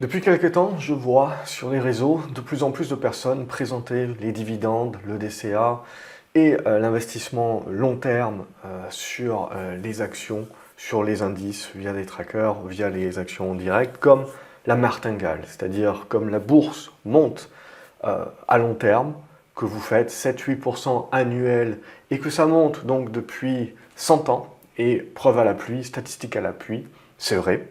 Depuis quelque temps, je vois sur les réseaux de plus en plus de personnes présenter les dividendes, le DCA et l'investissement long terme sur les actions, sur les indices via des trackers, via les actions en direct, comme la martingale, c'est-à-dire comme la bourse monte à long terme, que vous faites 7-8% annuel et que ça monte donc depuis 100 ans, et preuve à l'appui, statistique à l'appui, c'est vrai,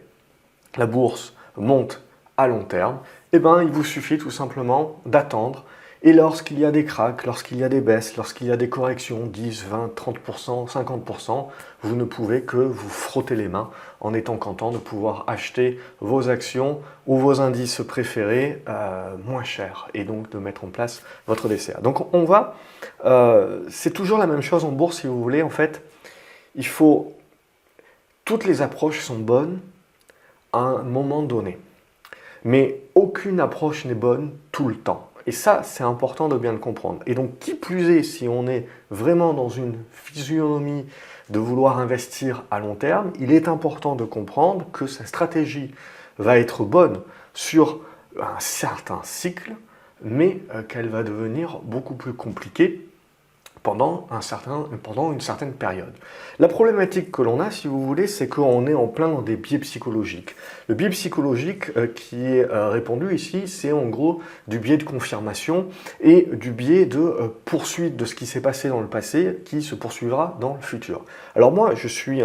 la bourse monte à long terme, eh ben, il vous suffit tout simplement d'attendre. Et lorsqu'il y a des cracks, lorsqu'il y a des baisses, lorsqu'il y a des corrections, 10, 20, 30%, 50%, vous ne pouvez que vous frotter les mains en étant content de pouvoir acheter vos actions ou vos indices préférés moins chers et donc de mettre en place votre DCA. Donc c'est toujours la même chose en bourse si vous voulez. En fait, toutes les approches sont bonnes à un moment donné. Mais aucune approche n'est bonne tout le temps. Et ça, c'est important de bien le comprendre. Et donc, qui plus est, si on est vraiment dans une physionomie de vouloir investir à long terme, il est important de comprendre que sa stratégie va être bonne sur un certain cycle, mais qu'elle va devenir beaucoup plus compliquée pendant une certaine période. La problématique que l'on a, si vous voulez, c'est qu'on est en plein dans des biais psychologiques. Le biais psychologique qui est répandu ici, c'est en gros du biais de confirmation et du biais de poursuite de ce qui s'est passé dans le passé qui se poursuivra dans le futur. Alors moi, je suis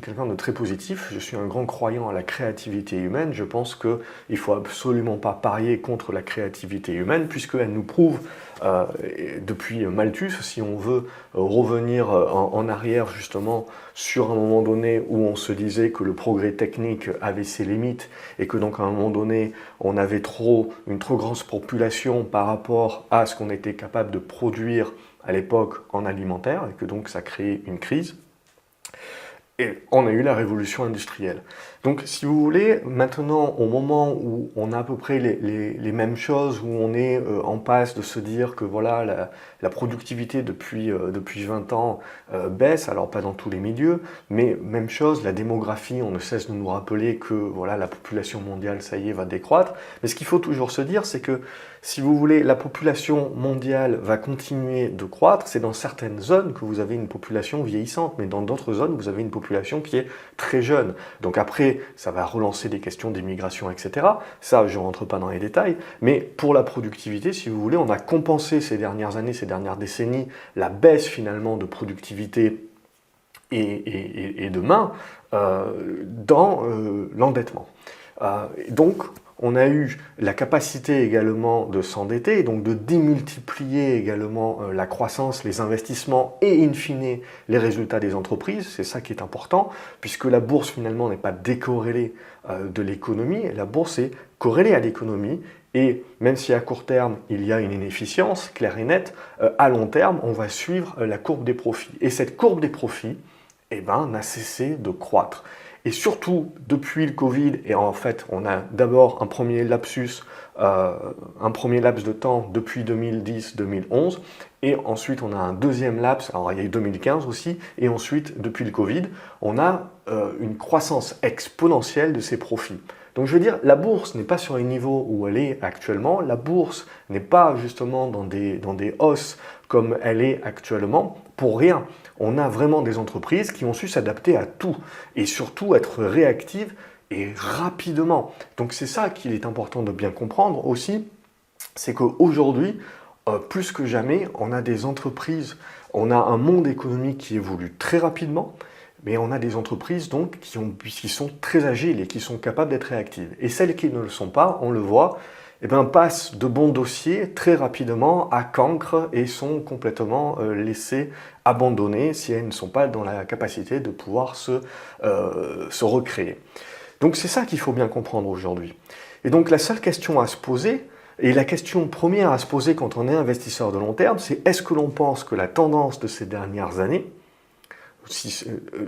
quelqu'un de très positif, je suis un grand croyant à la créativité humaine. Je pense qu'il ne faut absolument pas parier contre la créativité humaine, puisqu'elle nous prouve, depuis Malthus, si on veut revenir en arrière justement sur un moment donné où on se disait que le progrès technique avait ses limites et que donc à un moment donné on avait une trop grosse population par rapport à ce qu'on était capable de produire à l'époque en alimentaire et que donc ça créait une crise. Et on a eu la révolution industrielle. Donc, si vous voulez, maintenant, au moment où on a à peu près les mêmes choses, où on est en passe de se dire que voilà, la productivité depuis 20 ans baisse, alors pas dans tous les milieux, mais même chose, la démographie, on ne cesse de nous rappeler que voilà, la population mondiale, ça y est, va décroître. Mais ce qu'il faut toujours se dire, c'est que si vous voulez, la population mondiale va continuer de croître, c'est dans certaines zones que vous avez une population vieillissante, mais dans d'autres zones, vous avez une population qui est très jeune. Donc après, ça va relancer des questions d'immigration, etc. Ça, je ne rentre pas dans les détails, mais pour la productivité, si vous voulez, on a compensé ces dernières années, ces dernières décennies, la baisse finalement de productivité et de main dans l'endettement. Donc, on a eu la capacité également de s'endetter, et donc de démultiplier également la croissance, les investissements et in fine les résultats des entreprises. C'est ça qui est important, puisque la bourse finalement n'est pas décorrélée de l'économie, la bourse est corrélée à l'économie, et même si à court terme il y a une inefficience claire et nette, à long terme on va suivre la courbe des profits. Et cette courbe des profits, eh ben, n'a cessé de croître. Et surtout, depuis le Covid, et en fait, on a d'abord un premier laps de temps depuis 2010-2011, et ensuite on a un deuxième laps, alors il y a eu 2015 aussi, et ensuite, depuis le Covid, on a une croissance exponentielle de ces profits. Donc je veux dire, la bourse n'est pas sur les niveaux où elle est actuellement, la bourse n'est pas justement dans des hausses comme elle est actuellement, pour rien. On a vraiment des entreprises qui ont su s'adapter à tout et surtout être réactives et rapidement. Donc c'est ça qu'il est important de bien comprendre aussi, c'est qu'aujourd'hui, plus que jamais, on a des entreprises, on a un monde économique qui évolue très rapidement, mais on a des entreprises donc qui sont très agiles et qui sont capables d'être réactives. Et celles qui ne le sont pas, on le voit, eh bien, passent de bons dossiers très rapidement à cancre et sont complètement laissées abandonnées si elles ne sont pas dans la capacité de pouvoir se recréer. Donc c'est ça qu'il faut bien comprendre aujourd'hui. Et donc la seule question à se poser, et la question première à se poser quand on est investisseur de long terme, c'est est-ce que l'on pense que la tendance de ces dernières années,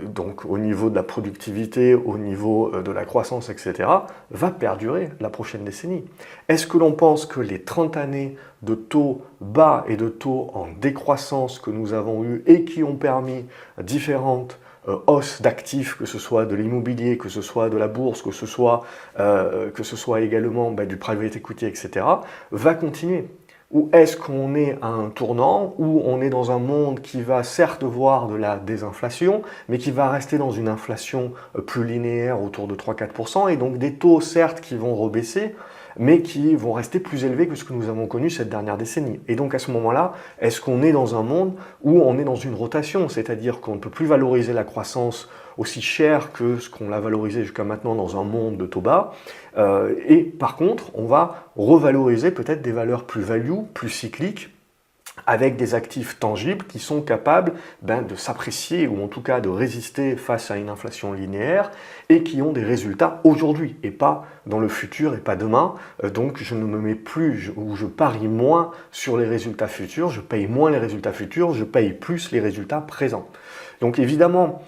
donc au niveau de la productivité, au niveau de la croissance, etc., va perdurer la prochaine décennie. Est-ce que l'on pense que les 30 années de taux bas et de taux en décroissance que nous avons eues et qui ont permis différentes hausse d'actifs, que ce soit de l'immobilier, que ce soit de la bourse, que ce soit également du private equity, etc., va continuer? Ou est-ce qu'on est à un tournant où on est dans un monde qui va certes voir de la désinflation, mais qui va rester dans une inflation plus linéaire autour de 3-4%, et donc des taux certes qui vont rebaisser, mais qui vont rester plus élevés que ce que nous avons connu cette dernière décennie. Et donc à ce moment-là, est-ce qu'on est dans un monde où on est dans une rotation, c'est-à-dire qu'on ne peut plus valoriser la croissance aussi cher que ce qu'on l'a valorisé jusqu'à maintenant dans un monde de taux bas, et par contre, on va revaloriser peut-être des valeurs plus value, plus cycliques, avec des actifs tangibles qui sont capables de s'apprécier ou en tout cas de résister face à une inflation linéaire et qui ont des résultats aujourd'hui et pas dans le futur et pas demain. Donc je ne me mets plus ou je parie moins sur les résultats futurs, je paye moins les résultats futurs, je paye plus les résultats présents. Donc évidemment,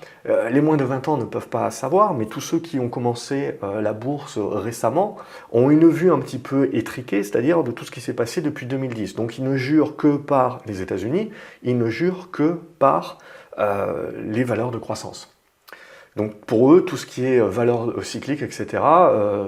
les moins de 20 ans ne peuvent pas savoir, mais tous ceux qui ont commencé la bourse récemment ont une vue un petit peu étriquée, c'est-à-dire de tout ce qui s'est passé depuis 2010. Donc ils ne jurent que par les États-Unis, ils ne jurent que par les valeurs de croissance. Donc pour eux, tout ce qui est valeur cyclique, etc.,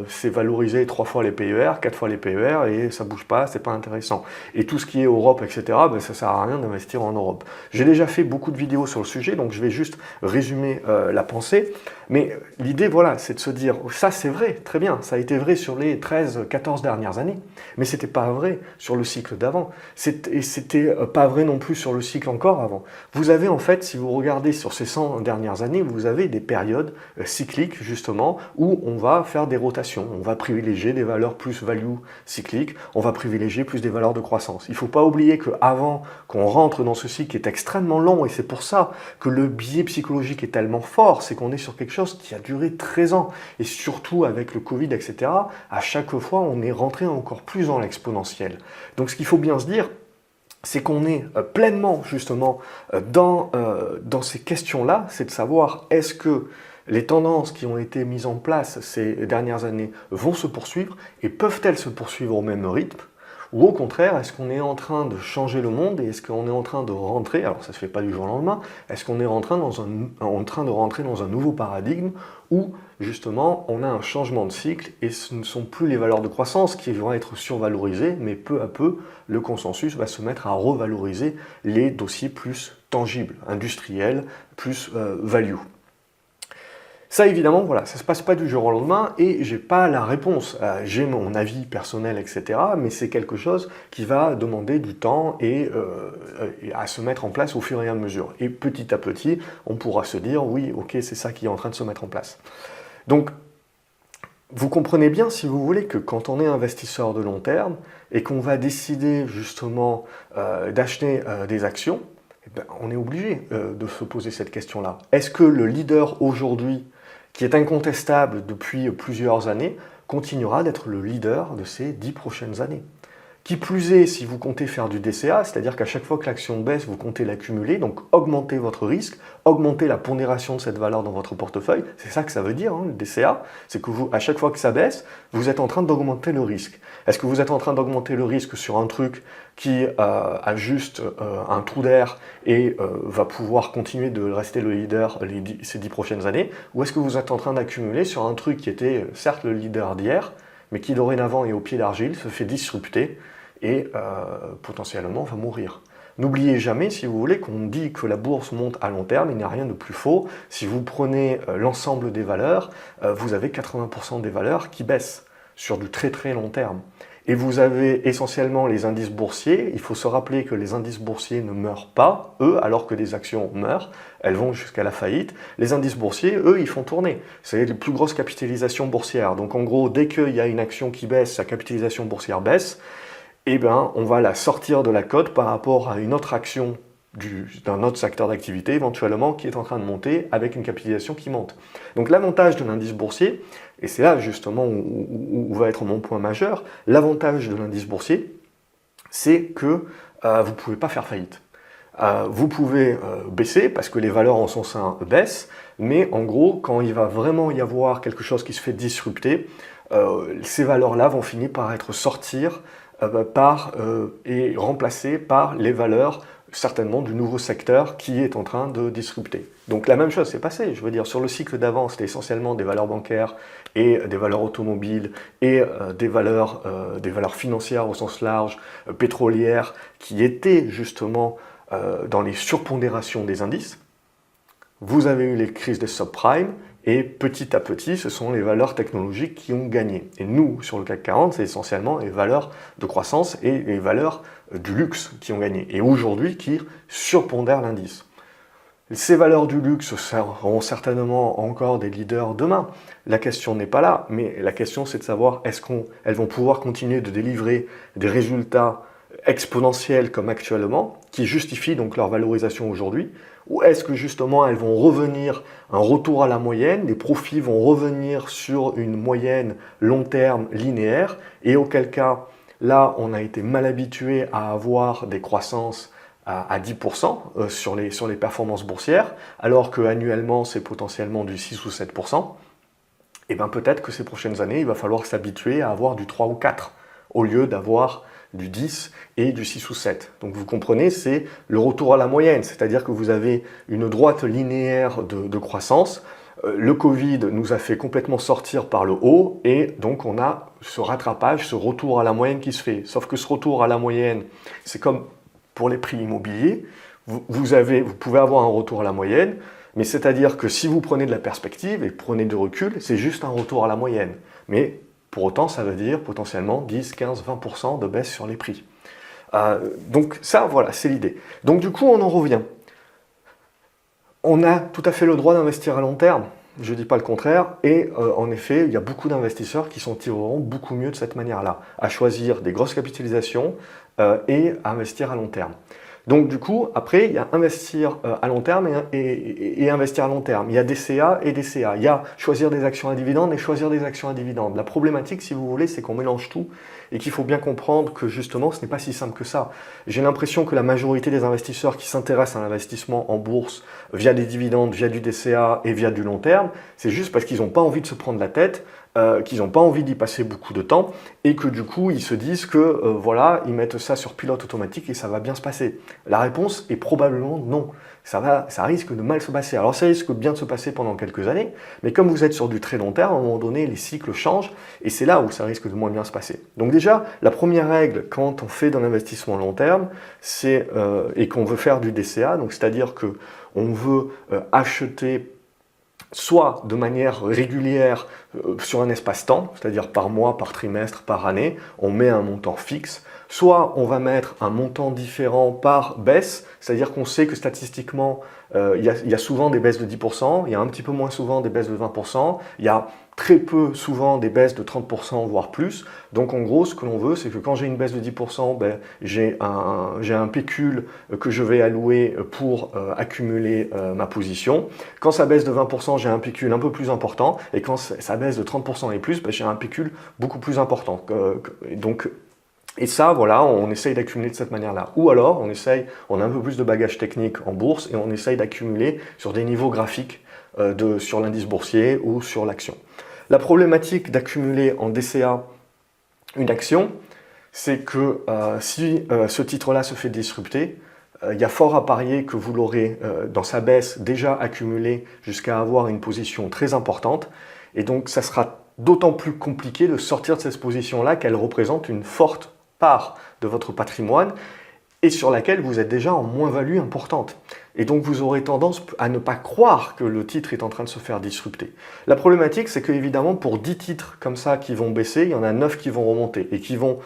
c'est valoriser 3 fois les PER, 4 fois les PER, et ça bouge pas, c'est pas intéressant. Et tout ce qui est Europe, etc., ça sert à rien d'investir en Europe. J'ai déjà fait beaucoup de vidéos sur le sujet, donc je vais juste résumer la pensée. Mais l'idée, voilà, c'est de se dire, ça c'est vrai, très bien, ça a été vrai sur les 13-14 dernières années, mais c'était pas vrai sur le cycle d'avant. Et c'était pas vrai non plus sur le cycle encore avant. Vous avez en fait, si vous regardez sur ces 100 dernières années, vous avez des périodes cycliques justement où on va faire des rotations, on va privilégier des valeurs plus value cycliques, on va privilégier plus des valeurs de croissance. Il ne faut pas oublier qu'avant qu'on rentre dans ce cycle qui est extrêmement long, et c'est pour ça que le biais psychologique est tellement fort, c'est qu'on est sur quelque chose qui a duré 13 ans, et surtout avec le Covid, etc., à chaque fois on est rentré encore plus dans l'exponentiel. Donc ce qu'il faut bien se dire, c'est qu'on est pleinement justement dans ces questions-là, c'est de savoir est-ce que les tendances qui ont été mises en place ces dernières années vont se poursuivre et peuvent-elles se poursuivre au même rythme? Ou au contraire, est-ce qu'on est en train de changer le monde et est-ce qu'on est en train de rentrer, alors ça ne se fait pas du jour au lendemain, est-ce qu'on est en train de rentrer dans un nouveau paradigme où justement on a un changement de cycle et ce ne sont plus les valeurs de croissance qui vont être survalorisées, mais peu à peu le consensus va se mettre à revaloriser les dossiers plus tangibles, industriels, plus value. Ça évidemment, voilà, ça ne se passe pas du jour au lendemain et j'ai pas la réponse. J'ai mon avis personnel, etc. Mais c'est quelque chose qui va demander du temps et à se mettre en place au fur et à mesure. Et petit à petit, on pourra se dire, oui, ok, c'est ça qui est en train de se mettre en place. Donc, vous comprenez bien, si vous voulez, que quand on est investisseur de long terme et qu'on va décider justement d'acheter des actions, on est obligé de se poser cette question-là. Est-ce que le leader aujourd'hui, qui est incontestable depuis plusieurs années, continuera d'être le leader de ces 10 prochaines années? Qui plus est, si vous comptez faire du DCA, c'est-à-dire qu'à chaque fois que l'action baisse, vous comptez l'accumuler, donc augmenter votre risque, augmenter la pondération de cette valeur dans votre portefeuille, c'est ça que ça veut dire, le DCA, c'est que à chaque fois que ça baisse, vous êtes en train d'augmenter le risque. Est-ce que vous êtes en train d'augmenter le risque sur un truc qui a juste un trou d'air et va pouvoir continuer de rester le leader ces 10 prochaines années, ou est-ce que vous êtes en train d'accumuler sur un truc qui était certes le leader d'hier, mais qui dorénavant est au pied d'argile, se fait disrupter et potentiellement va mourir. N'oubliez jamais, si vous voulez, qu'on dit que la bourse monte à long terme, il n'y a rien de plus faux. Si vous prenez l'ensemble des valeurs, vous avez 80% des valeurs qui baissent sur du très très long terme. Et vous avez essentiellement les indices boursiers. Il faut se rappeler que les indices boursiers ne meurent pas, eux, alors que des actions meurent. Elles vont jusqu'à la faillite. Les indices boursiers, eux, ils font tourner. C'est les plus grosses capitalisations boursières. Donc en gros, dès qu'il y a une action qui baisse, sa capitalisation boursière baisse, eh bien, on va la sortir de la cote par rapport à une autre action d'un autre secteur d'activité, éventuellement, qui est en train de monter avec une capitalisation qui monte. Donc l'avantage de l'indice boursier, et c'est là justement où va être mon point majeur, l'avantage de l'indice boursier, c'est que vous ne pouvez pas faire faillite. Vous pouvez baisser parce que les valeurs en son sein baissent, mais en gros, quand il va vraiment y avoir quelque chose qui se fait disrupter, ces valeurs-là vont finir par être sorties et remplacées par les valeurs certainement du nouveau secteur qui est en train de disrupter. Donc la même chose s'est passée. Je veux dire, sur le cycle d'avant, c'était essentiellement des valeurs bancaires et des valeurs automobiles et des valeurs financières au sens large, pétrolières, qui étaient justement dans les surpondérations des indices. Vous avez eu les crises des subprimes, et petit à petit, ce sont les valeurs technologiques qui ont gagné. Et nous, sur le CAC 40, c'est essentiellement les valeurs de croissance et les valeurs du luxe qui ont gagné. Et aujourd'hui, qui surpondèrent l'indice. Ces valeurs du luxe seront certainement encore des leaders demain. La question n'est pas là, mais la question c'est de savoir est-ce qu'elles vont pouvoir continuer de délivrer des résultats exponentielles comme actuellement, qui justifient donc leur valorisation aujourd'hui, ou est-ce que justement elles vont revenir, un retour à la moyenne, les profits vont revenir sur une moyenne long terme linéaire, et auquel cas, là on a été mal habitué à avoir des croissances à 10% sur les performances boursières, alors qu'annuellement c'est potentiellement du 6 ou 7%, et bien peut-être que ces prochaines années, il va falloir s'habituer à avoir du 3 ou 4, au lieu d'avoir du 10 et du 6 ou 7. Donc vous comprenez, c'est le retour à la moyenne, c'est-à-dire que vous avez une droite linéaire de croissance. Le Covid nous a fait complètement sortir par le haut et donc on a ce rattrapage, ce retour à la moyenne qui se fait. Sauf que ce retour à la moyenne, c'est comme pour les prix immobiliers, vous pouvez avoir un retour à la moyenne, mais c'est-à-dire que si vous prenez de la perspective et prenez de recul, c'est juste un retour à la moyenne. Mais pour autant, ça veut dire potentiellement 10, 15, 20% de baisse sur les prix. Donc ça, voilà, c'est l'idée. Donc du coup, on en revient. On a tout à fait le droit d'investir à long terme, je ne dis pas le contraire, et en effet, il y a beaucoup d'investisseurs qui s'en tireront beaucoup mieux de cette manière-là, à choisir des grosses capitalisations et à investir à long terme. Donc du coup, après, il y a investir à long terme et investir à long terme. Il y a DCA et DCA. Il y a choisir des actions à dividendes et choisir des actions à dividendes. La problématique, si vous voulez, c'est qu'on mélange tout et qu'il faut bien comprendre que justement, ce n'est pas si simple que ça. J'ai l'impression que la majorité des investisseurs qui s'intéressent à l'investissement en bourse via des dividendes, via du DCA et via du long terme, c'est juste parce qu'ils n'ont pas envie de se prendre la tête, qu'ils n'ont pas envie d'y passer beaucoup de temps et que du coup ils se disent que voilà, ils mettent ça sur pilote automatique et ça va bien se passer. La réponse est probablement non. Ça risque de mal se passer. Alors ça risque bien de se passer pendant quelques années, mais comme vous êtes sur du très long terme, à un moment donné, les cycles changent et c'est là où ça risque de moins bien se passer. Donc déjà, la première règle quand on fait de l'investissement long terme, c'est et qu'on veut faire du DCA, donc c'est-à-dire que on veut acheter soit de manière régulière sur un espace-temps, c'est-à-dire par mois, par trimestre, par année, on met un montant fixe, soit on va mettre un montant différent par baisse, c'est-à-dire qu'on sait que statistiquement, il y a souvent des baisses de 10%, il y a un petit peu moins souvent des baisses de 20%, il y a très peu souvent des baisses de 30%, voire plus. Donc en gros, ce que l'on veut, c'est que quand j'ai une baisse de 10%, j'ai un pécule que je vais allouer pour accumuler ma position. Quand ça baisse de 20%, j'ai un pécule un peu plus important. Et quand ça baisse de 30% et plus, j'ai un pécule beaucoup plus important. Et ça, voilà, on essaye d'accumuler de cette manière-là. Ou alors, on a un peu plus de bagage technique en bourse et on essaye d'accumuler sur des niveaux graphiques sur l'indice boursier ou sur l'action. La problématique d'accumuler en DCA une action, c'est que si ce titre-là se fait disrupter, il y a fort à parier que vous l'aurez dans sa baisse déjà accumulé jusqu'à avoir une position très importante. Et donc, ça sera d'autant plus compliqué de sortir de cette position-là qu'elle représente une forte part de votre patrimoine et sur laquelle vous êtes déjà en moins-value importante. Et donc vous aurez tendance à ne pas croire que le titre est en train de se faire disrupter. La problématique, c'est qu'évidemment, pour 10 titres comme ça qui vont baisser, il y en a 9 qui vont remonter et qui vont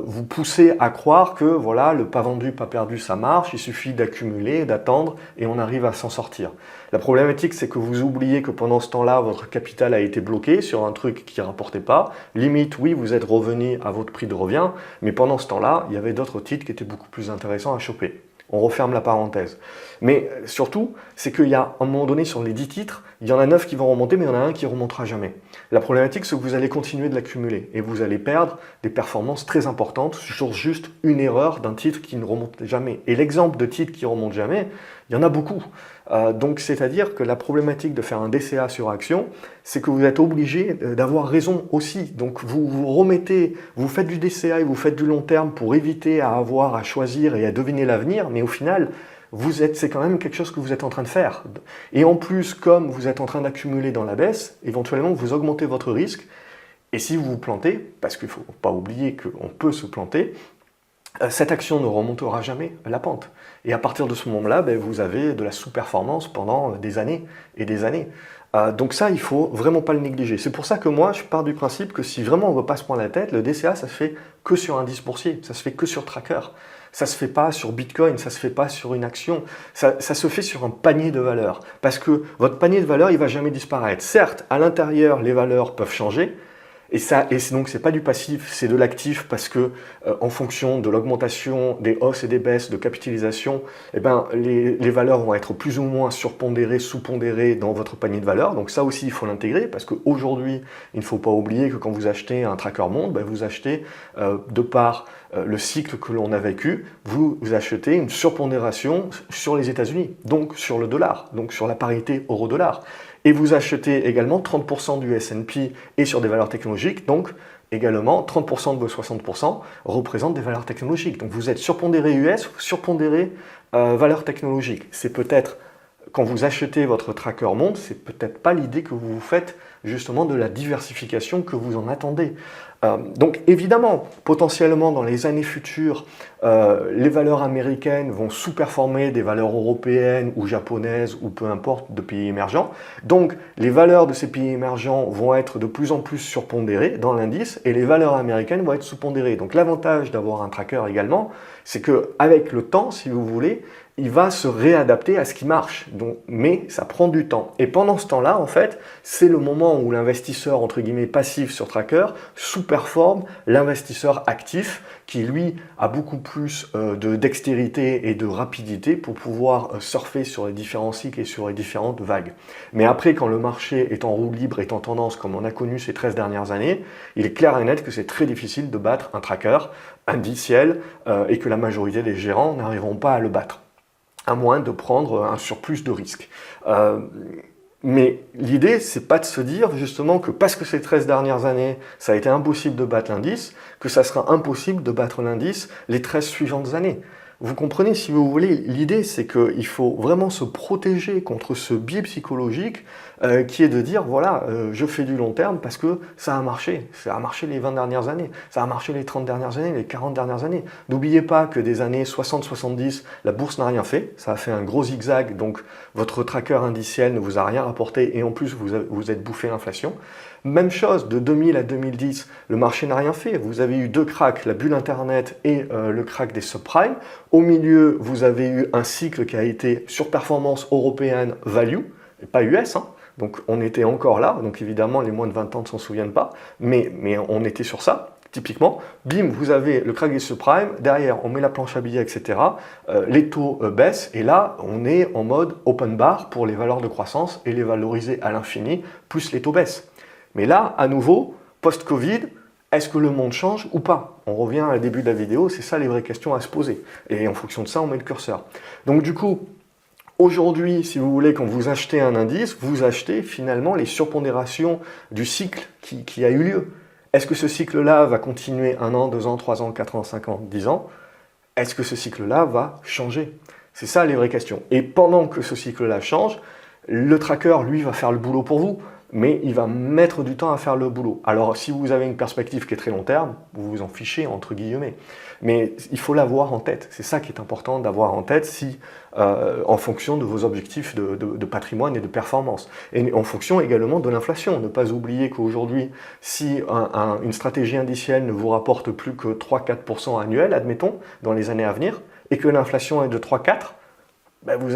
vous pousser à croire que voilà, le pas vendu, pas perdu, ça marche, il suffit d'accumuler, d'attendre et on arrive à s'en sortir. La problématique, c'est que vous oubliez que pendant ce temps-là, votre capital a été bloqué sur un truc qui ne rapportait pas. Limite, oui, vous êtes revenu à votre prix de revient, mais pendant ce temps-là, il y avait d'autres titres qui étaient beaucoup plus intéressants à choper. On referme la parenthèse. Mais surtout, c'est qu'il y a un moment donné sur les 10 titres, il y en a 9 qui vont remonter, mais il y en a un qui ne remontera jamais. La problématique, c'est que vous allez continuer de l'accumuler et vous allez perdre des performances très importantes sur juste une erreur d'un titre qui ne remonte jamais. Et l'exemple de titre qui ne remonte jamais, Il y en a beaucoup. Donc c'est-à-dire que la problématique de faire un DCA sur action, c'est que vous êtes obligé d'avoir raison aussi. Donc vous faites du DCA et vous faites du long terme pour éviter à avoir à choisir et à deviner l'avenir, mais au final, c'est quand même quelque chose que vous êtes en train de faire. Et en plus, comme vous êtes en train d'accumuler dans la baisse, éventuellement vous augmentez votre risque. Et si vous vous plantez, parce qu'il ne faut pas oublier qu'on peut se planter, cette action ne remontera jamais la pente. Et à partir de ce moment-là, vous avez de la sous-performance pendant des années et des années. Donc ça, il ne faut vraiment pas le négliger. C'est pour ça que moi, je pars du principe que si vraiment on ne veut pas se prendre la tête, le DCA, ça se fait que sur un 10 boursier, ça se fait que sur Tracker. Ça ne se fait pas sur Bitcoin, ça ne se fait pas sur une action, ça se fait sur un panier de valeurs. Parce que votre panier de valeurs, il ne va jamais disparaître. Certes, à l'intérieur, les valeurs peuvent changer, donc c'est pas du passif, c'est de l'actif parce que en fonction de l'augmentation des hausses et des baisses de capitalisation, les valeurs vont être plus ou moins surpondérées, sous-pondérées dans votre panier de valeurs. Donc ça aussi il faut l'intégrer parce qu'aujourd'hui il ne faut pas oublier que quand vous achetez un tracker monde, vous achetez de par le cycle que l'on a vécu, vous achetez une surpondération sur les États-Unis, donc sur le dollar, donc sur la parité euro-dollar. Et vous achetez également 30% du S&P et sur des valeurs technologiques, donc également 30% de vos 60% représentent des valeurs technologiques. Donc vous êtes surpondéré US, surpondéré valeurs technologiques. C'est peut-être, quand vous achetez votre tracker monde, c'est peut-être pas l'idée que vous vous faites justement de la diversification que vous en attendez. Donc évidemment, potentiellement dans les années futures, les valeurs américaines vont sous-performer des valeurs européennes ou japonaises ou peu importe de pays émergents. Donc les valeurs de ces pays émergents vont être de plus en plus surpondérées dans l'indice et les valeurs américaines vont être sous-pondérées. Donc l'avantage d'avoir un tracker également, c'est qu'avec le temps, si vous voulez, il va se réadapter à ce qui marche, mais ça prend du temps. Et pendant ce temps-là, en fait, c'est le moment où l'investisseur, entre guillemets, passif sur tracker sous-performe l'investisseur actif qui, lui, a beaucoup plus de dextérité et de rapidité pour pouvoir surfer sur les différents cycles et sur les différentes vagues. Mais après, quand le marché est en roue libre, est en tendance, comme on a connu ces 13 dernières années, il est clair et net que c'est très difficile de battre un tracker indiciel et que la majorité des gérants n'arriveront pas à le battre, à moins de prendre un surplus de risque. Mais l'idée, c'est pas de se dire justement que parce que ces 13 dernières années, ça a été impossible de battre l'indice, que ça sera impossible de battre l'indice les 13 suivantes années. Vous comprenez, si vous voulez, l'idée c'est qu'il faut vraiment se protéger contre ce biais psychologique qui est de dire, voilà, je fais du long terme parce que ça a marché les 20 dernières années, ça a marché les 30 dernières années, les 40 dernières années. N'oubliez pas que des années 60-70, la bourse n'a rien fait, ça a fait un gros zigzag, donc votre tracker indiciel ne vous a rien rapporté et en plus vous êtes bouffé l'inflation. Même chose, de 2000 à 2010, le marché n'a rien fait. Vous avez eu deux cracks, la bulle Internet et le crack des subprimes. Au milieu, vous avez eu un cycle qui a été surperformance européenne value, et pas US, hein. Donc on était encore là, donc évidemment les moins de 20 ans ne s'en souviennent pas, mais on était sur ça. Typiquement, bim, vous avez le crack des subprimes, derrière on met la planche à billets, etc. Les taux baissent, et là on est en mode open bar pour les valeurs de croissance et les valoriser à l'infini, plus les taux baissent. Mais là, à nouveau, post-Covid, est-ce que le monde change ou pas? On revient à début de la vidéo, c'est ça les vraies questions à se poser. Et en fonction de ça, on met le curseur. Donc du coup, aujourd'hui, si vous voulez, quand vous achetez un indice, vous achetez finalement les surpondérations du cycle qui a eu lieu. Est-ce que ce cycle-là va continuer 1 an, 2 ans, 3 ans, 4 ans, 5 ans, 10 ans? Est-ce que ce cycle-là va changer? C'est ça les vraies questions. Et pendant que ce cycle-là change, le tracker, lui, va faire le boulot pour vous, mais il va mettre du temps à faire le boulot. Alors, si vous avez une perspective qui est très long terme, vous vous en fichez, entre guillemets. Mais il faut l'avoir en tête. C'est ça qui est important d'avoir en tête en fonction de vos objectifs de patrimoine et de performance. Et en fonction également de l'inflation. Ne pas oublier qu'aujourd'hui, si une stratégie indicielle ne vous rapporte plus que 3-4% annuel, admettons, dans les années à venir, et que l'inflation est de 3-4, vous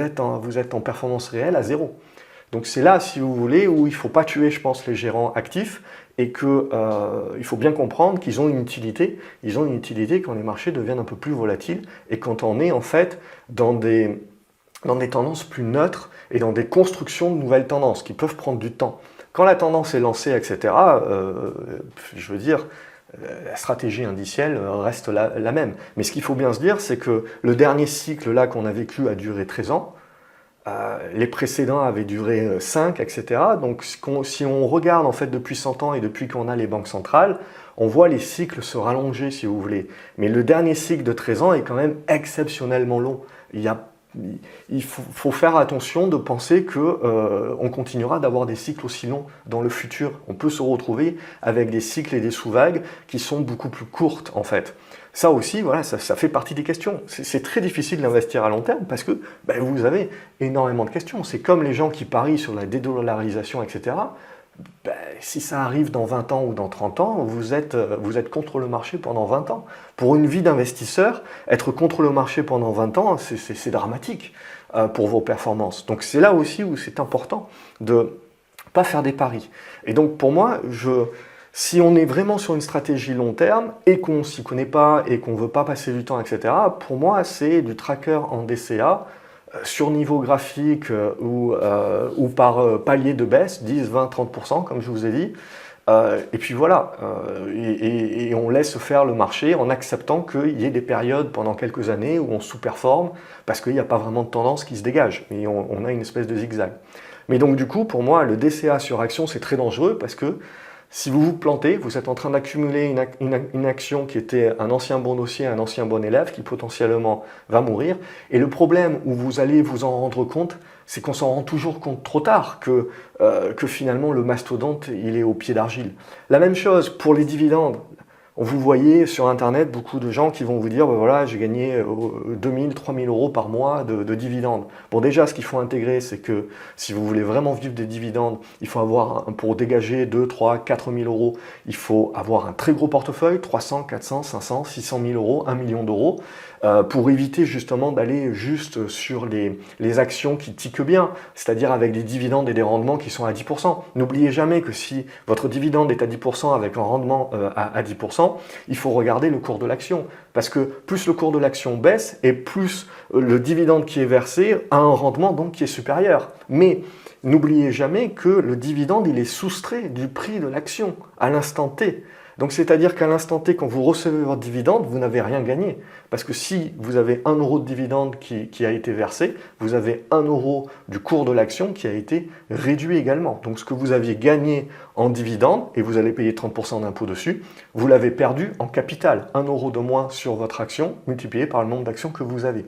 êtes en performance réelle à 0. Donc c'est là, si vous voulez, où il ne faut pas tuer, je pense, les gérants actifs et qu'il faut bien comprendre qu'ils ont une utilité. Ils ont une utilité quand les marchés deviennent un peu plus volatiles et quand on est en fait dans des tendances plus neutres et dans des constructions de nouvelles tendances qui peuvent prendre du temps. Quand la tendance est lancée, etc., je veux dire, la stratégie indicielle reste la même. Mais ce qu'il faut bien se dire, c'est que le dernier cycle là qu'on a vécu a duré 13 ans. Les précédents avaient duré 5, etc. Donc si on regarde en fait depuis 100 ans et depuis qu'on a les banques centrales, on voit les cycles se rallonger si vous voulez. Mais le dernier cycle de 13 ans est quand même exceptionnellement long. Il faut faire attention de penser qu'on continuera d'avoir des cycles aussi longs dans le futur. On peut se retrouver avec des cycles et des sous-vagues qui sont beaucoup plus courtes en fait. Ça aussi, voilà, ça fait partie des questions. C'est très difficile d'investir à long terme parce que vous avez énormément de questions. C'est comme les gens qui parient sur la dédollarisation, etc. Si ça arrive dans 20 ans ou dans 30 ans, vous êtes contre le marché pendant 20 ans. Pour une vie d'investisseur, être contre le marché pendant 20 ans, c'est dramatique pour vos performances. Donc c'est là aussi où c'est important de ne pas faire des paris. Et donc pour moi, si on est vraiment sur une stratégie long terme et qu'on ne s'y connaît pas et qu'on ne veut pas passer du temps, etc., pour moi, c'est du tracker en DCA sur niveau graphique ou par palier de baisse, 10, 20, 30%, comme je vous ai dit. Et puis voilà, et on laisse faire le marché en acceptant qu'il y ait des périodes pendant quelques années où on sous-performe parce qu'il n'y a pas vraiment de tendance qui se dégage. Et on a une espèce de zigzag. Mais donc du coup, pour moi, le DCA sur action, c'est très dangereux parce que si vous vous plantez, vous êtes en train d'accumuler une action qui était un ancien bon dossier, un ancien bon élève qui potentiellement va mourir. Et le problème où vous allez vous en rendre compte, c'est qu'on s'en rend toujours compte trop tard que finalement le mastodonte il est au pied d'argile. La même chose pour les dividendes. Vous voyez sur Internet beaucoup de gens qui vont vous dire voilà, j'ai gagné 2000, 3000 euros par mois de dividendes. Bon, déjà, ce qu'il faut intégrer, c'est que si vous voulez vraiment vivre des dividendes, il faut avoir, pour dégager 2, 3, 4 000 euros, il faut avoir un très gros portefeuille, 300, 400, 500, 600 000 euros, 1 million d'euros, pour éviter justement d'aller juste sur les actions qui tiquent bien, c'est-à-dire avec des dividendes et des rendements qui sont à 10%. N'oubliez jamais que si votre dividende est à 10% avec un rendement à 10%, il faut regarder le cours de l'action. Parce que plus le cours de l'action baisse et plus le dividende qui est versé a un rendement donc qui est supérieur. Mais n'oubliez jamais que le dividende il est soustrait du prix de l'action à l'instant T. Donc c'est-à-dire qu'à l'instant T, quand vous recevez votre dividende, vous n'avez rien gagné. Parce que si vous avez 1 euro de dividende qui a été versé, vous avez 1 euro du cours de l'action qui a été réduit également. Donc ce que vous aviez gagné en dividende, et vous allez payer 30% d'impôt dessus, vous l'avez perdu en capital. 1 euro de moins sur votre action multiplié par le nombre d'actions que vous avez.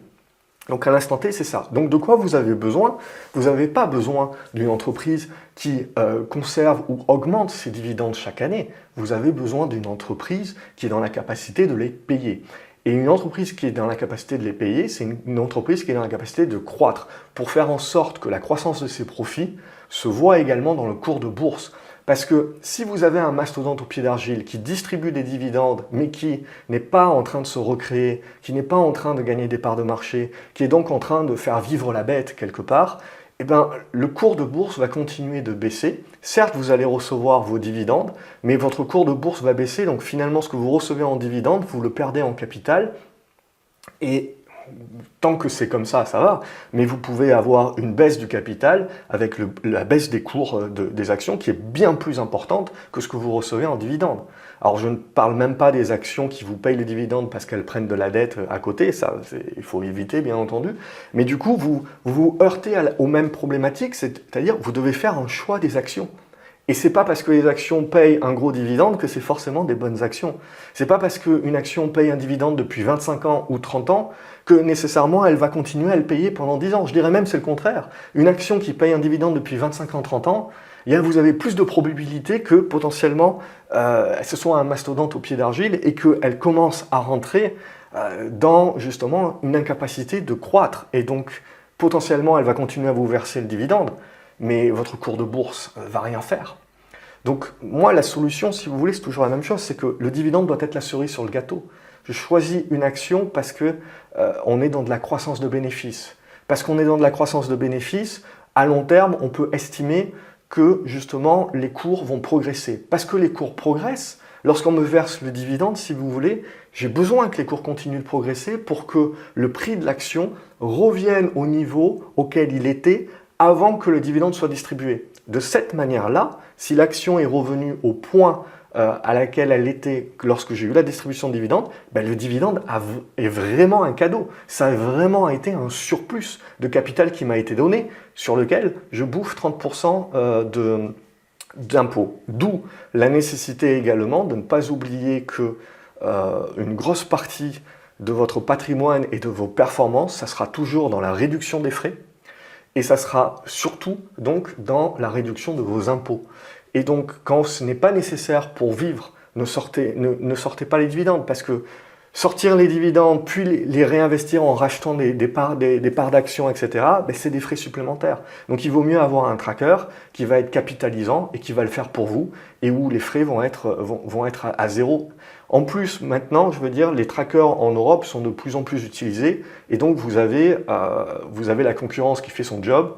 Donc à l'instant T, c'est ça. Donc de quoi vous avez besoin? Vous n'avez pas besoin d'une entreprise qui conserve ou augmente ses dividendes chaque année. Vous avez besoin d'une entreprise qui est dans la capacité de les payer. Et une entreprise qui est dans la capacité de les payer, c'est une entreprise qui est dans la capacité de croître pour faire en sorte que la croissance de ses profits se voit également dans le cours de bourse. Parce que si vous avez un mastodonte au pied d'argile qui distribue des dividendes, mais qui n'est pas en train de se recréer, qui n'est pas en train de gagner des parts de marché, qui est donc en train de faire vivre la bête quelque part, eh bien, le cours de bourse va continuer de baisser. Certes, vous allez recevoir vos dividendes, mais votre cours de bourse va baisser. Donc finalement, ce que vous recevez en dividendes, vous le perdez en capital. Et tant que c'est comme ça, ça va, mais vous pouvez avoir une baisse du capital avec la baisse des cours des actions qui est bien plus importante que ce que vous recevez en dividendes. Alors je ne parle même pas des actions qui vous payent les dividendes parce qu'elles prennent de la dette à côté, ça il faut éviter bien entendu, mais du coup vous vous heurtez aux mêmes problématiques, c'est-à-dire vous devez faire un choix des actions. Et c'est pas parce que les actions payent un gros dividende que c'est forcément des bonnes actions. C'est pas parce qu'une action paye un dividende depuis 25 ans ou 30 ans que nécessairement elle va continuer à le payer pendant 10 ans. Je dirais même c'est le contraire. Une action qui paye un dividende depuis 25 ans, 30 ans, vous avez plus de probabilité que potentiellement ce soit un mastodonte au pied d'argile et qu'elle commence à rentrer dans justement une incapacité de croître. Et donc potentiellement elle va continuer à vous verser le dividende, mais votre cours de bourse va rien faire. Donc moi la solution, si vous voulez, c'est toujours la même chose, c'est que le dividende doit être la cerise sur le gâteau. Je choisis une action parce que on est dans de la croissance de bénéfices. Parce qu'on est dans de la croissance de bénéfices, à long terme, on peut estimer que justement les cours vont progresser. Parce que les cours progressent, lorsqu'on me verse le dividende, si vous voulez, j'ai besoin que les cours continuent de progresser pour que le prix de l'action revienne au niveau auquel il était avant que le dividende soit distribué. De cette manière-là, si l'action est revenue au point à laquelle elle était lorsque j'ai eu la distribution de dividendes, ben, le dividende est vraiment un cadeau. Ça a vraiment été un surplus de capital qui m'a été donné, sur lequel je bouffe 30% d'impôts. D'où la nécessité également de ne pas oublier que une grosse partie de votre patrimoine et de vos performances, ça sera toujours dans la réduction des frais et ça sera surtout donc dans la réduction de vos impôts. Et donc quand ce n'est pas nécessaire pour vivre, ne sortez pas les dividendes parce que sortir les dividendes puis les réinvestir en rachetant des parts d'actions, etc., ben c'est des frais supplémentaires. Donc il vaut mieux avoir un tracker qui va être capitalisant et qui va le faire pour vous et où les frais vont être à zéro. En plus, maintenant, je veux dire, les trackers en Europe sont de plus en plus utilisés et donc vous avez la concurrence qui fait son job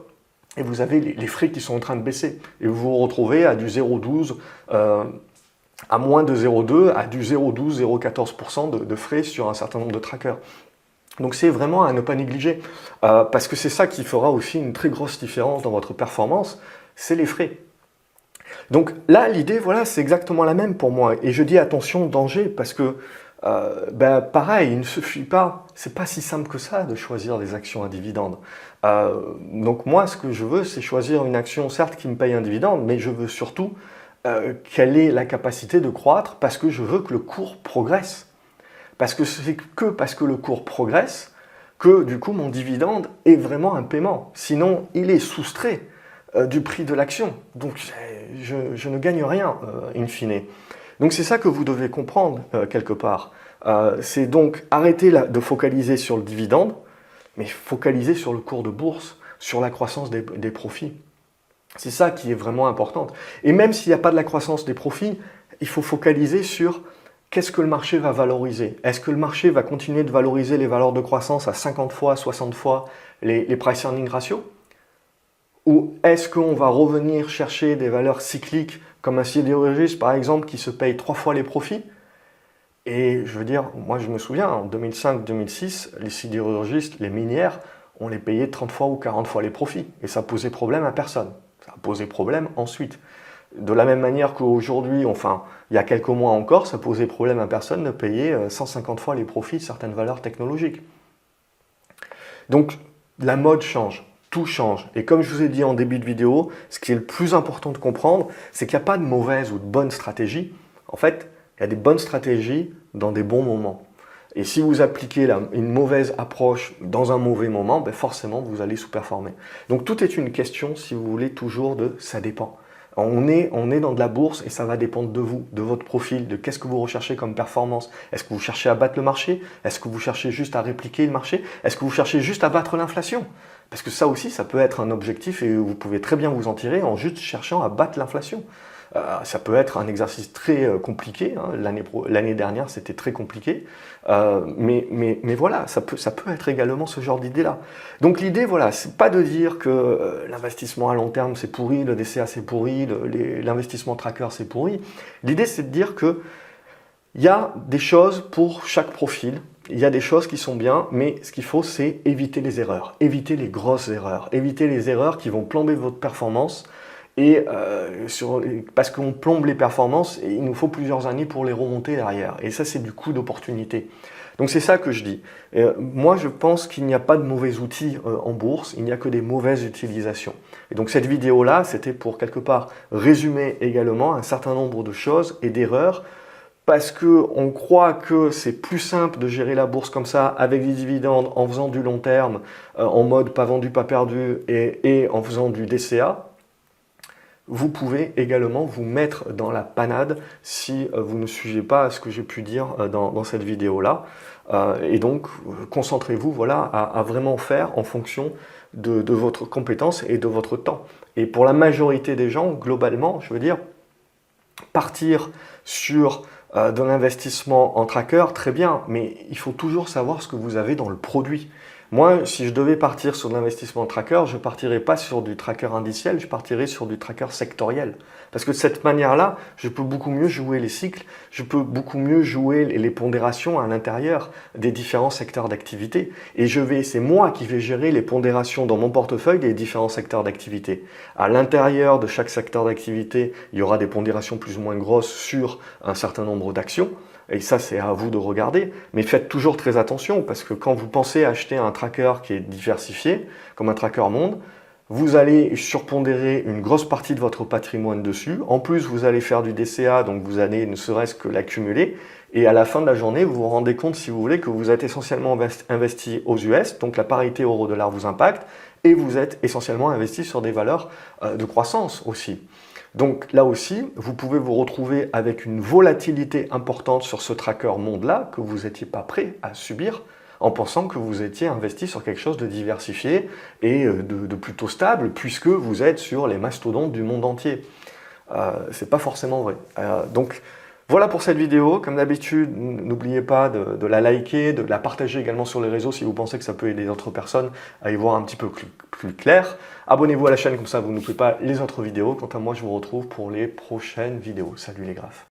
et vous avez les frais qui sont en train de baisser. Et vous vous retrouvez à du 0,12, à moins de 0,2, à du 0,12, 0,14% de frais sur un certain nombre de trackers. Donc c'est vraiment à ne pas négliger, parce que c'est ça qui fera aussi une très grosse différence dans votre performance, c'est les frais. Donc là, l'idée, voilà, c'est exactement la même pour moi. Et je dis attention, danger, parce que, pareil, il ne suffit pas, c'est pas si simple que ça de choisir des actions à dividendes. Donc moi, ce que je veux, c'est choisir une action, certes, qui me paye un dividende, mais je veux surtout quelle est la capacité de croître parce que je veux que le cours progresse. Parce que c'est que parce que le cours progresse que du coup mon dividende est vraiment un paiement. Sinon, il est soustrait du prix de l'action. Donc je ne gagne rien in fine. Donc c'est ça que vous devez comprendre quelque part. C'est donc arrêter de focaliser sur le dividende, mais focaliser sur le cours de bourse, sur la croissance des profits. C'est ça qui est vraiment important. Et même s'il n'y a pas de la croissance des profits, il faut focaliser sur qu'est-ce que le marché va valoriser. Est-ce que le marché va continuer de valoriser les valeurs de croissance à 50 fois, 60 fois les price earning ratio? Ou est-ce qu'on va revenir chercher des valeurs cycliques comme un sidérurgiste par exemple qui se paye 3 fois les profits? Et je veux dire, moi je me souviens, en 2005-2006, les sidérurgistes, les minières, on les payait 30 fois ou 40 fois les profits. Et ça posait problème à personne. Ça a posé problème ensuite. De la même manière qu'aujourd'hui, enfin, il y a quelques mois encore, ça posait problème à personne de payer 150 fois les profits de certaines valeurs technologiques. Donc, la mode change, tout change. Et comme je vous ai dit en début de vidéo, ce qui est le plus important de comprendre, c'est qu'il n'y a pas de mauvaise ou de bonne stratégie. En fait, il y a des bonnes stratégies dans des bons moments. Et si vous appliquez une mauvaise approche dans un mauvais moment, ben forcément, vous allez sous-performer. Donc, tout est une question, si vous voulez, toujours de « ça dépend ». On est dans de la bourse et ça va dépendre de vous, de votre profil, de qu'est-ce que vous recherchez comme performance. Est-ce que vous cherchez à battre le marché? Est-ce que vous cherchez juste à répliquer le marché? Est-ce que vous cherchez juste à battre l'inflation? Parce que ça aussi, ça peut être un objectif et vous pouvez très bien vous en tirer en juste cherchant à battre l'inflation. Ça peut être un exercice très compliqué. Hein. L'année dernière, c'était très compliqué. Mais voilà, ça peut être également ce genre d'idée-là. Donc l'idée, voilà, c'est pas de dire que l'investissement à long terme, c'est pourri, le DCA, c'est pourri, l'investissement tracker, c'est pourri. L'idée, c'est de dire que il y a des choses pour chaque profil. Il y a des choses qui sont bien, mais ce qu'il faut, c'est éviter les erreurs. Éviter les grosses erreurs. Éviter les erreurs qui vont plomber votre performance. Et parce qu'on plombe les performances, et il nous faut plusieurs années pour les remonter derrière. Et ça, c'est du coût d'opportunité. Donc c'est ça que je dis. Moi, je pense qu'il n'y a pas de mauvais outils en bourse, il n'y a que des mauvaises utilisations. Et donc cette vidéo-là, c'était pour quelque part résumer également un certain nombre de choses et d'erreurs, parce qu'on croit que c'est plus simple de gérer la bourse comme ça, avec des dividendes, en faisant du long terme, en mode pas vendu, pas perdu, et en faisant du DCA. Vous pouvez également vous mettre dans la panade si vous ne suivez pas ce que j'ai pu dire dans cette vidéo-là. Et donc, concentrez-vous voilà, à vraiment faire en fonction de votre compétence et de votre temps. Et pour la majorité des gens, globalement, je veux dire, partir sur de l'investissement en tracker, très bien, mais il faut toujours savoir ce que vous avez dans le produit. Moi, si je devais partir sur de l'investissement tracker, je ne partirais pas sur du tracker indiciel, je partirais sur du tracker sectoriel. Parce que de cette manière-là, je peux beaucoup mieux jouer les cycles, je peux beaucoup mieux jouer les pondérations à l'intérieur des différents secteurs d'activité. Et c'est moi qui vais gérer les pondérations dans mon portefeuille des différents secteurs d'activité. À l'intérieur de chaque secteur d'activité, il y aura des pondérations plus ou moins grosses sur un certain nombre d'actions. Et ça, c'est à vous de regarder. Mais faites toujours très attention, parce que quand vous pensez acheter un tracker qui est diversifié, comme un tracker monde, vous allez surpondérer une grosse partie de votre patrimoine dessus. En plus, vous allez faire du DCA, donc vous allez ne serait-ce que l'accumuler. Et à la fin de la journée, vous vous rendez compte, si vous voulez, que vous êtes essentiellement investi aux US, donc la parité euro-dollar vous impacte, et vous êtes essentiellement investi sur des valeurs de croissance aussi. Donc là aussi, vous pouvez vous retrouver avec une volatilité importante sur ce tracker monde-là que vous n'étiez pas prêt à subir en pensant que vous étiez investi sur quelque chose de diversifié et de plutôt stable puisque vous êtes sur les mastodontes du monde entier. C'est pas forcément vrai. Donc voilà pour cette vidéo. Comme d'habitude, n'oubliez pas de la liker, de la partager également sur les réseaux si vous pensez que ça peut aider d'autres personnes à y voir un petit peu plus clair. Abonnez-vous à la chaîne, comme ça vous ne loupez pas les autres vidéos. Quant à moi, je vous retrouve pour les prochaines vidéos. Salut les graphes.